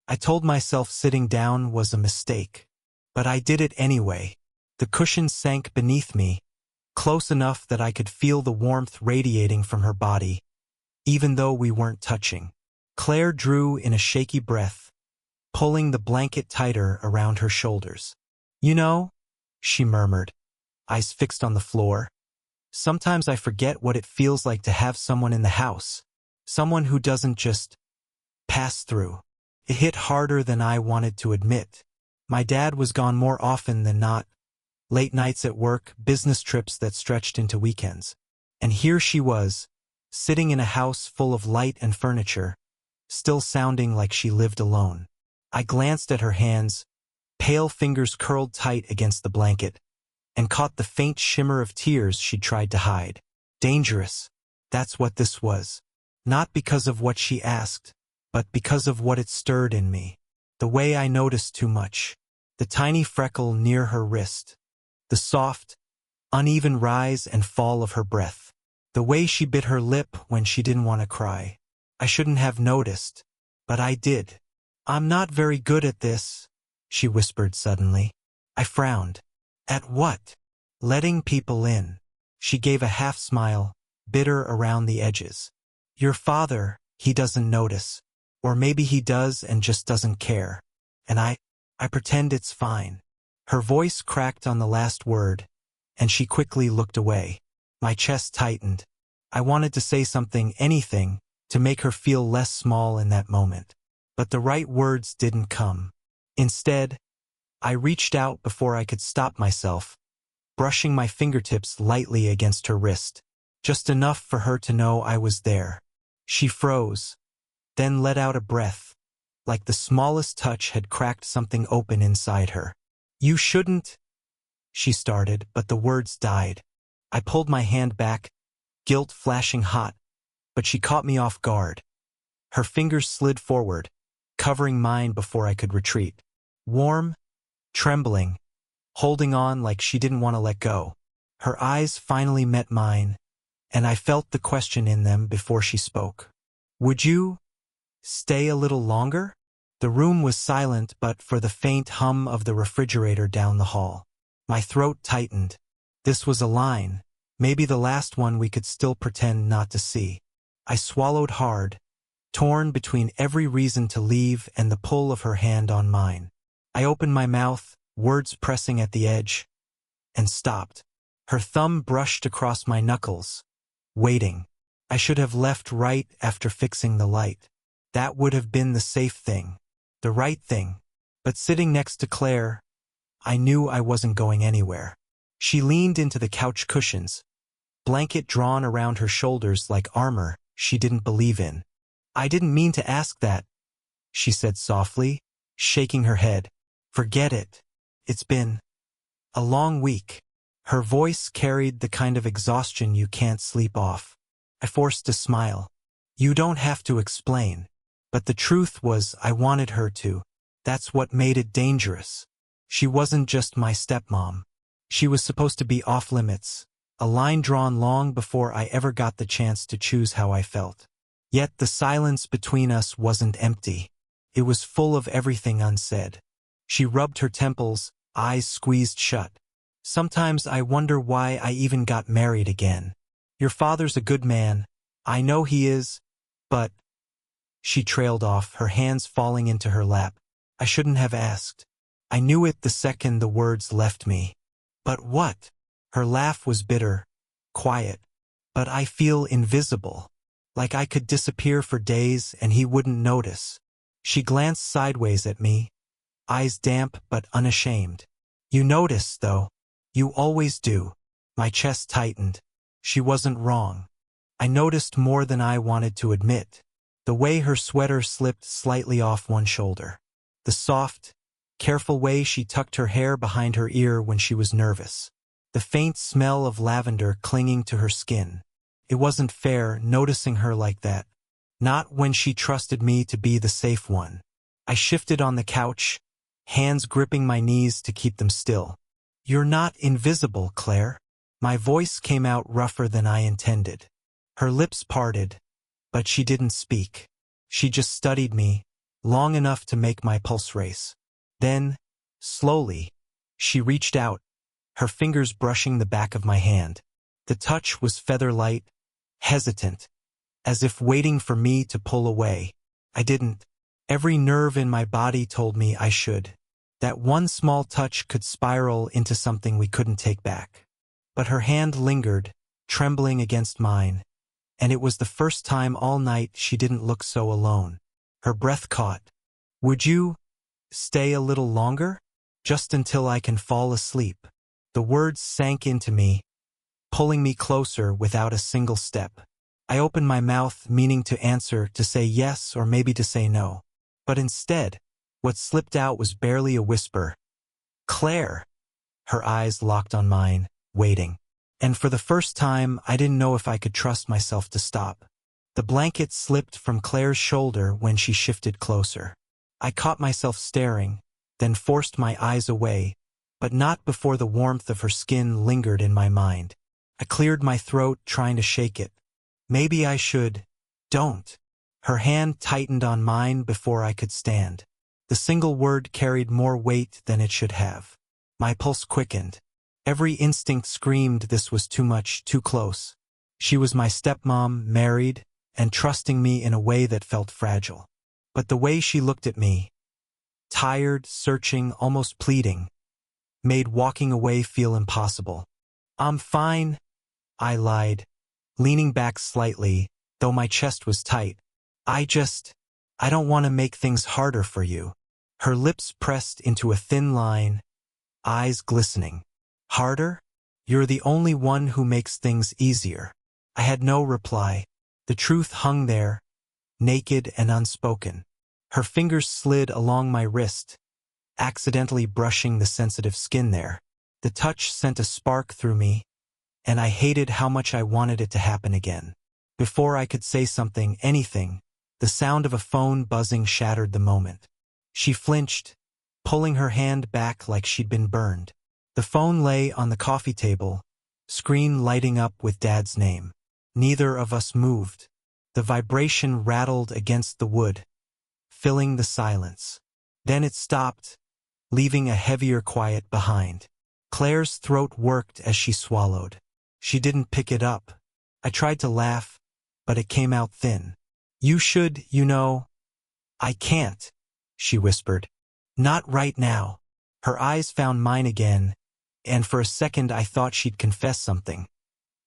I told myself sitting down was a mistake. But I did it anyway. The cushion sank beneath me, close enough that I could feel the warmth radiating from her body, even though we weren't touching. Claire drew in a shaky breath, pulling the blanket tighter around her shoulders. "You know," she murmured, eyes fixed on the floor, "sometimes I forget what it feels like to have someone in the house. Someone who doesn't just pass through." It hit harder than I wanted to admit. My dad was gone more often than not. Late nights at work, business trips that stretched into weekends. And here she was, sitting in a house full of light and furniture, still sounding like she lived alone. I glanced at her hands, pale fingers curled tight against the blanket, and caught the faint shimmer of tears she'd tried to hide. Dangerous. That's what this was. Not because of what she asked, but because of what it stirred in me. The way I noticed too much. The tiny freckle near her wrist. The soft, uneven rise and fall of her breath. The way she bit her lip when she didn't want to cry. I shouldn't have noticed, but I did. "I'm not very good at this," she whispered suddenly. I frowned. "At what?" "Letting people in." She gave a half smile, bitter around the edges. "Your father, he doesn't notice. Or maybe he does and just doesn't care. And I pretend it's fine." Her voice cracked on the last word, and she quickly looked away. My chest tightened. I wanted to say something, anything, to make her feel less small in that moment. But the right words didn't come. Instead, I reached out before I could stop myself, brushing my fingertips lightly against her wrist, just enough for her to know I was there. She froze, then let out a breath, like the smallest touch had cracked something open inside her. "You shouldn't," she started, but the words died. I pulled my hand back, guilt flashing hot, but she caught me off guard. Her fingers slid forward, covering mine before I could retreat. Warm, trembling, holding on like she didn't want to let go. Her eyes finally met mine, and I felt the question in them before she spoke. "Would you stay a little longer?" The room was silent but for the faint hum of the refrigerator down the hall. My throat tightened. This was a line, maybe the last one we could still pretend not to see. I swallowed hard, torn between every reason to leave and the pull of her hand on mine. I opened my mouth, words pressing at the edge, and stopped. Her thumb brushed across my knuckles, waiting. I should have left right after fixing the light. That would have been the safe thing. The right thing. But sitting next to Claire, I knew I wasn't going anywhere. She leaned into the couch cushions, blanket drawn around her shoulders like armor she didn't believe in. "I didn't mean to ask that," she said softly, shaking her head. "Forget it. It's been a long week." Her voice carried the kind of exhaustion you can't sleep off. I forced a smile. "You don't have to explain." But the truth was I wanted her to. That's what made it dangerous. She wasn't just my stepmom. She was supposed to be off limits, a line drawn long before I ever got the chance to choose how I felt. Yet the silence between us wasn't empty. It was full of everything unsaid. She rubbed her temples, eyes squeezed shut. "Sometimes I wonder why I even got married again. Your father's a good man. I know he is, but—" She trailed off, her hands falling into her lap. I shouldn't have asked. I knew it the second the words left me. "But what?" Her laugh was bitter, quiet. "But I feel invisible. Like I could disappear for days and he wouldn't notice." She glanced sideways at me, eyes damp but unashamed. "You notice, though. You always do." My chest tightened. She wasn't wrong. I noticed more than I wanted to admit. The way her sweater slipped slightly off one shoulder. The soft, careful way she tucked her hair behind her ear when she was nervous. The faint smell of lavender clinging to her skin. It wasn't fair noticing her like that. Not when she trusted me to be the safe one. I shifted on the couch, hands gripping my knees to keep them still. "You're not invisible, Claire." My voice came out rougher than I intended. Her lips parted, but she didn't speak. She just studied me, long enough to make my pulse race. Then, slowly, she reached out, her fingers brushing the back of my hand. The touch was feather-light, hesitant, as if waiting for me to pull away. I didn't. Every nerve in my body told me I should. That one small touch could spiral into something we couldn't take back. But her hand lingered, trembling against mine, and it was the first time all night she didn't look so alone. Her breath caught. "Would you stay a little longer? Just until I can fall asleep." The words sank into me, pulling me closer without a single step. I opened my mouth, meaning to answer, to say yes or maybe to say no. But instead, what slipped out was barely a whisper. "Claire!" Her eyes locked on mine, waiting. And for the first time, I didn't know if I could trust myself to stop. The blanket slipped from Claire's shoulder when she shifted closer. I caught myself staring, then forced my eyes away, but not before the warmth of her skin lingered in my mind. I cleared my throat, trying to shake it. "Maybe I should." "Don't." Her hand tightened on mine before I could stand. The single word carried more weight than it should have. My pulse quickened. Every instinct screamed this was too much, too close. She was my stepmom, married, and trusting me in a way that felt fragile. But the way she looked at me, tired, searching, almost pleading, made walking away feel impossible. "I'm fine," I lied, leaning back slightly, though my chest was tight. I don't want to make things harder for you." Her lips pressed into a thin line, eyes glistening. "Harder? You're the only one who makes things easier." I had no reply. The truth hung there, naked and unspoken. Her fingers slid along my wrist, accidentally brushing the sensitive skin there. The touch sent a spark through me, and I hated how much I wanted it to happen again. Before I could say something, anything, the sound of a phone buzzing shattered the moment. She flinched, pulling her hand back like she'd been burned. The phone lay on the coffee table, screen lighting up with Dad's name. Neither of us moved. The vibration rattled against the wood, filling the silence. Then it stopped, leaving a heavier quiet behind. Claire's throat worked as she swallowed. She didn't pick it up. I tried to laugh, but it came out thin. "You should, you know." "I can't," she whispered. "Not right now." Her eyes found mine again, and for a second I thought she'd confess something.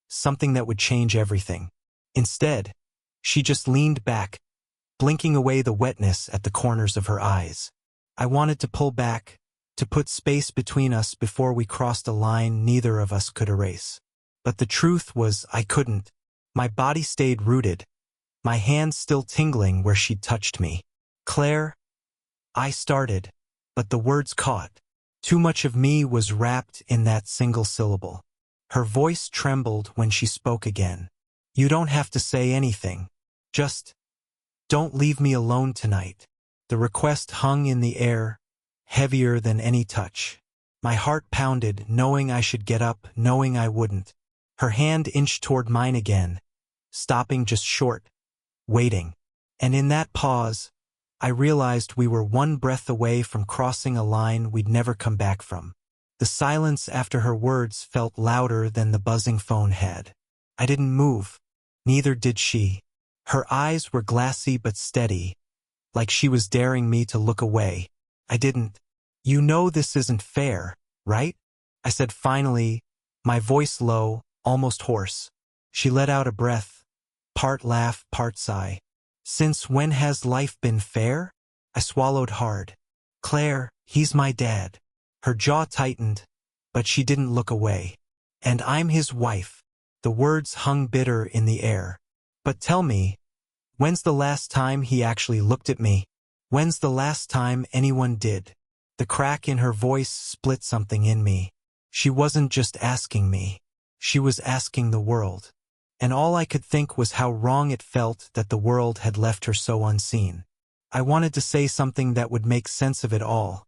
Something that would change everything. Instead, she just leaned back, blinking away the wetness at the corners of her eyes. I wanted to pull back, to put space between us before we crossed a line neither of us could erase. But the truth was I couldn't. My body stayed rooted, my hands still tingling where she'd touched me. "Claire," I started, but the words caught. Too much of me was wrapped in that single syllable. Her voice trembled when she spoke again. "You don't have to say anything. Just don't leave me alone tonight." The request hung in the air, heavier than any touch. My heart pounded, knowing I should get up, knowing I wouldn't. Her hand inched toward mine again, stopping just short, waiting. And in that pause, I realized we were one breath away from crossing a line we'd never come back from. The silence after her words felt louder than the buzzing phone had. I didn't move. Neither did she. Her eyes were glassy but steady, like she was daring me to look away. I didn't. "You know this isn't fair, right?" I said finally, my voice low, almost hoarse. She let out a breath, part laugh, part sigh. "Since when has life been fair?" I swallowed hard. "Claire, he's my dad." Her jaw tightened, but she didn't look away. "And I'm his wife." The words hung bitter in the air. "But tell me, when's the last time he actually looked at me? When's the last time anyone did?" The crack in her voice split something in me. She wasn't just asking me. She was asking the world. And all I could think was how wrong it felt that the world had left her so unseen. I wanted to say something that would make sense of it all.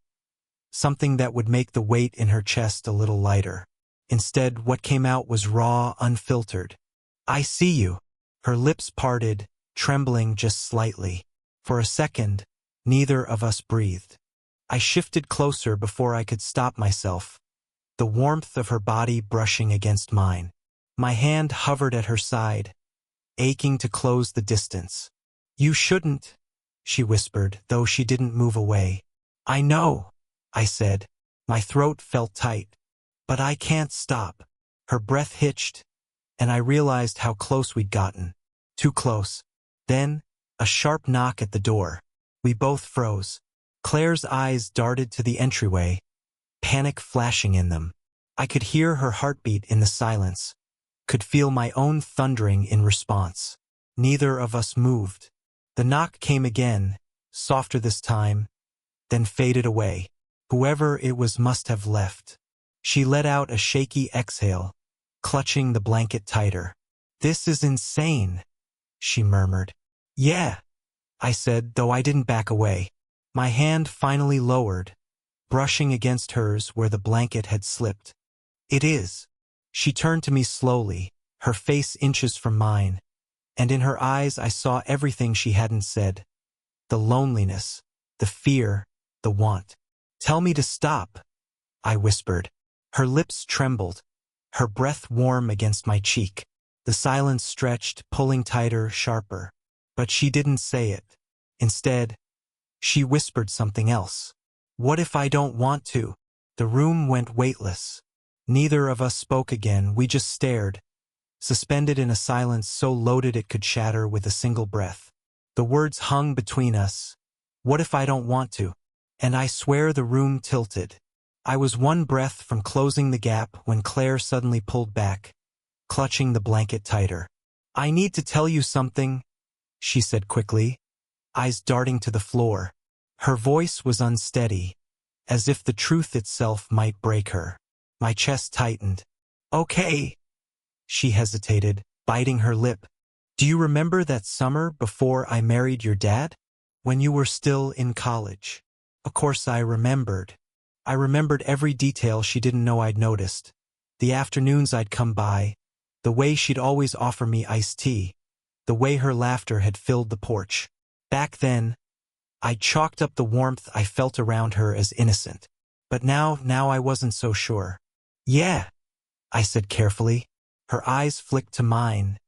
Something that would make the weight in her chest a little lighter. Instead, what came out was raw, unfiltered. "I see you." Her lips parted, trembling just slightly. For a second, Neither of us breathed. I shifted closer before I could stop myself, the warmth of her body brushing against mine. My hand hovered at her side, aching to close the distance. "You shouldn't," she whispered, though she didn't move away. "I know," I said. My throat felt tight. "But I can't stop." Her breath hitched, and I realized how close we'd gotten. Too close. Then, a sharp knock at the door. We both froze. Claire's eyes darted to the entryway, panic flashing in them. I could hear her heartbeat in the silence, could feel my own thundering in response. Neither of us moved. The knock came again, softer this time, then faded away. Whoever it was must have left. She let out a shaky exhale, clutching the blanket tighter. "This is insane," she murmured. "Yeah," I said, though I didn't back away. My hand finally lowered, brushing against hers where the blanket had slipped. "It is." She turned to me slowly, her face inches from mine, and in her eyes I saw everything she hadn't said. The loneliness, the fear, the want. "Tell me to stop," I whispered. Her lips trembled, her breath warm against my cheek. The silence stretched, pulling tighter, sharper. But she didn't say it. Instead, she whispered something else. "What if I don't want to?" The room went weightless. Neither of us spoke again, we just stared, suspended in a silence so loaded it could shatter with a single breath. The words hung between us. "What if I don't want to?" And I swear the room tilted. I was one breath from closing the gap when Claire suddenly pulled back, clutching the blanket tighter. "I need to tell you something," she said quickly, eyes darting to the floor. Her voice was unsteady, as if the truth itself might break her. My chest tightened. "Okay." She hesitated, biting her lip. "Do you remember that summer before I married your dad? When you were still in college?" Of course I remembered. I remembered every detail she didn't know I'd noticed. The afternoons I'd come by, the way she'd always offer me iced tea, the way her laughter had filled the porch. Back then, I chalked up the warmth I felt around her as innocent. But now I wasn't so sure. "Yeah," I said carefully. Her eyes flicked to mine,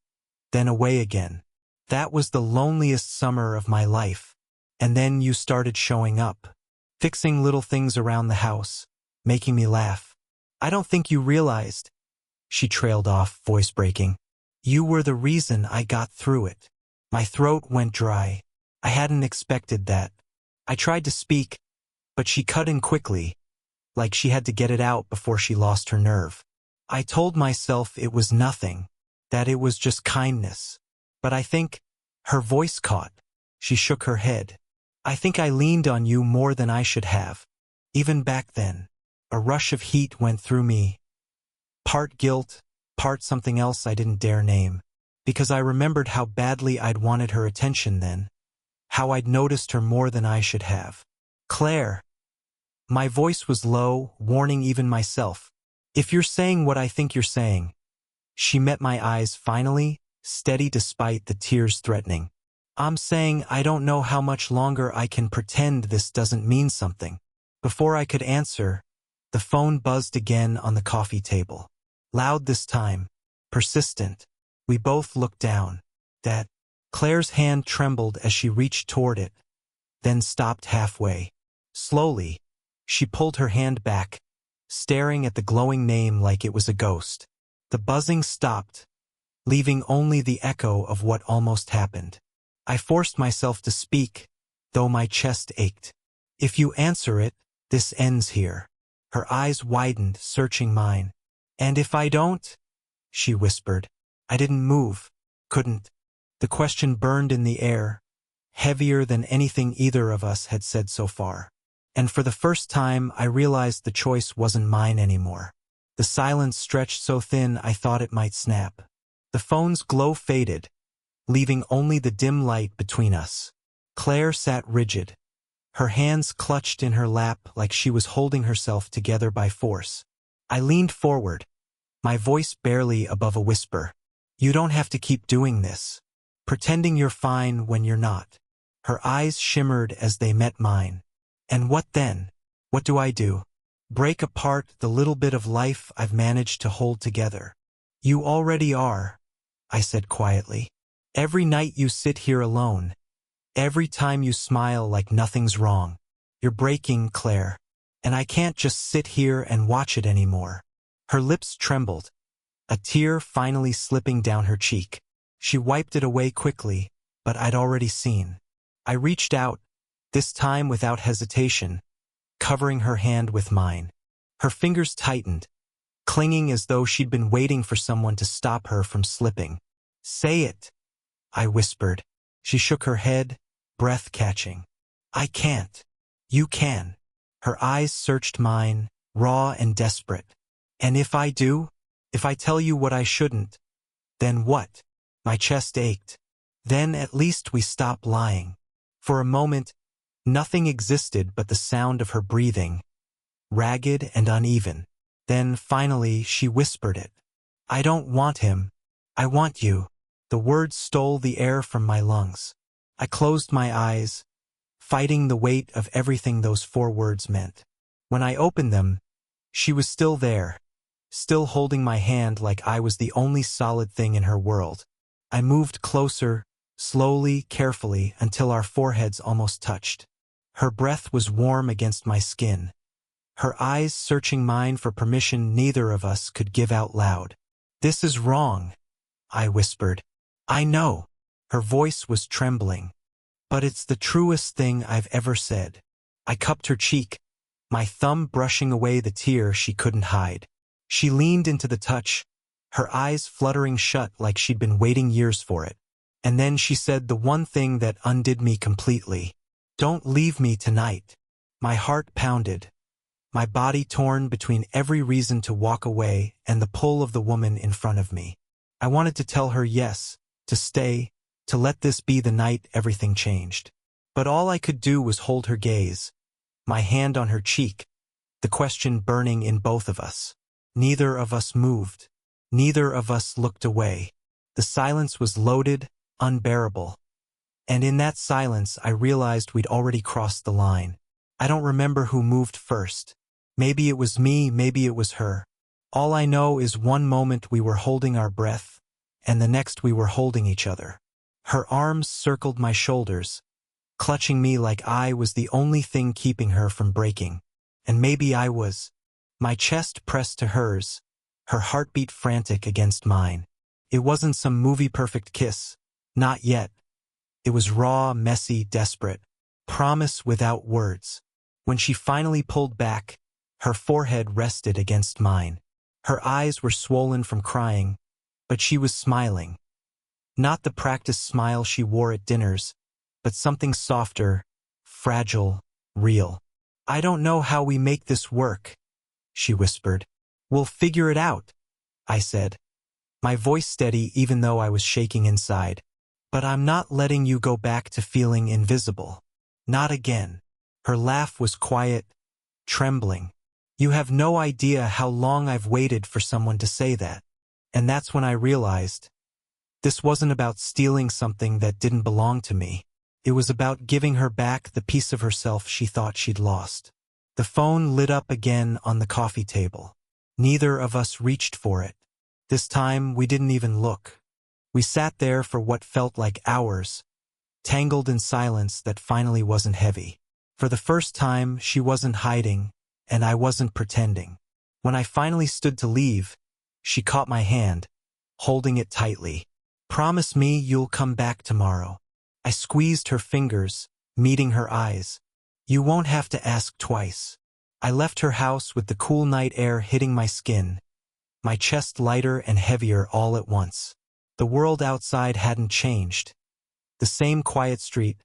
then away again. "That was the loneliest summer of my life. And then you started showing up, fixing little things around the house, making me laugh. I don't think you realized," she trailed off, voice breaking. "You were the reason I got through it." My throat went dry. I hadn't expected that. I tried to speak, but she cut in quickly, like she had to get it out before she lost her nerve. I told myself it was nothing, that it was just kindness. But I think her voice caught. She shook her head. "I think I leaned on you more than I should have. Even back then." A rush of heat went through me. Part guilt, part something else I didn't dare name. Because I remembered how badly I'd wanted her attention then. How I'd noticed her more than I should have. "Claire." My voice was low, warning even myself. "If you're saying what I think you're saying." She met my eyes finally, steady despite the tears threatening. "I'm saying I don't know how much longer I can pretend this doesn't mean something." Before I could answer, the phone buzzed again on the coffee table. Loud this time, persistent. We both looked down. That Claire's hand trembled as she reached toward it, then stopped halfway. Slowly, she pulled her hand back, staring at the glowing name like it was a ghost. The buzzing stopped, leaving only the echo of what almost happened. I forced myself to speak, though my chest ached. "If you answer it, this ends here." Her eyes widened, searching mine. "And if I don't?" she whispered. I didn't move, couldn't. The question burned in the air, heavier than anything either of us had said so far. And for the first time, I realized the choice wasn't mine anymore. The silence stretched so thin I thought it might snap. The phone's glow faded, leaving only the dim light between us. Claire sat rigid, her hands clutched in her lap like she was holding herself together by force. I leaned forward, my voice barely above a whisper. "You don't have to keep doing this. Pretending you're fine when you're not." Her eyes shimmered as they met mine. And what then? What do I do? Break apart the little bit of life I've managed to hold together. You already are, I said quietly. Every night you sit here alone. Every time you smile like nothing's wrong. You're breaking, Claire. And I can't just sit here and watch it anymore. Her lips trembled, a tear finally slipping down her cheek. She wiped it away quickly, but I'd already seen. I reached out, this time without hesitation, covering her hand with mine. Her fingers tightened, clinging as though she'd been waiting for someone to stop her from slipping. Say it, I whispered. She shook her head, breath catching. I can't. You can. Her eyes searched mine, raw and desperate. And if I do? If I tell you what I shouldn't? Then what? My chest ached. Then at least we stop lying. For a moment, nothing existed but the sound of her breathing, ragged and uneven. Then finally she whispered it. I don't want him. I want you. The words stole the air from my lungs. I closed my eyes, fighting the weight of everything those 4 words meant. When I opened them, she was still there, still holding my hand like I was the only solid thing in her world. I moved closer, slowly, carefully, until our foreheads almost touched. Her breath was warm against my skin, her eyes searching mine for permission neither of us could give out loud. This is wrong, I whispered. I know. Her voice was trembling. But it's the truest thing I've ever said. I cupped her cheek, my thumb brushing away the tear she couldn't hide. She leaned into the touch, her eyes fluttering shut like she'd been waiting years for it. And then she said the one thing that undid me completely. Don't leave me tonight. My heart pounded, my body torn between every reason to walk away and the pull of the woman in front of me. I wanted to tell her yes, to stay, to let this be the night everything changed. But all I could do was hold her gaze, my hand on her cheek, the question burning in both of us. Neither of us moved. Neither of us looked away. The silence was loaded, unbearable. And in that silence I realized we'd already crossed the line. I don't remember who moved first. Maybe it was me, maybe it was her. All I know is one moment we were holding our breath, and the next we were holding each other. Her arms circled my shoulders, clutching me like I was the only thing keeping her from breaking. And maybe I was. My chest pressed to hers, her heartbeat frantic against mine. It wasn't some movie-perfect kiss. Not yet. It was raw, messy, desperate. Promise without words. When she finally pulled back, her forehead rested against mine. Her eyes were swollen from crying, but she was smiling. Not the practiced smile she wore at dinners, but something softer, fragile, real. I don't know how we make this work, she whispered. We'll figure it out, I said, my voice steady even though I was shaking inside. But I'm not letting you go back to feeling invisible. Not again. Her laugh was quiet, trembling. You have no idea how long I've waited for someone to say that. And that's when I realized this wasn't about stealing something that didn't belong to me. It was about giving her back the piece of herself she thought she'd lost. The phone lit up again on the coffee table. Neither of us reached for it. This time we didn't even look. We sat there for what felt like hours, tangled in silence that finally wasn't heavy. For the first time, she wasn't hiding, and I wasn't pretending. When I finally stood to leave, she caught my hand, holding it tightly. Promise me you'll come back tomorrow. I squeezed her fingers, meeting her eyes. You won't have to ask twice. I left her house with the cool night air hitting my skin, my chest lighter and heavier all at once. The world outside hadn't changed. The same quiet street,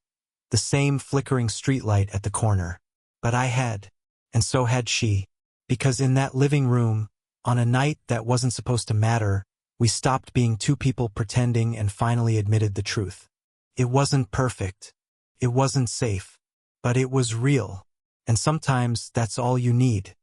the same flickering streetlight at the corner. But I had, and so had she, because in that living room, on a night that wasn't supposed to matter, we stopped being two people pretending and finally admitted the truth. It wasn't perfect. It wasn't safe. But it was real. And sometimes that's all you need.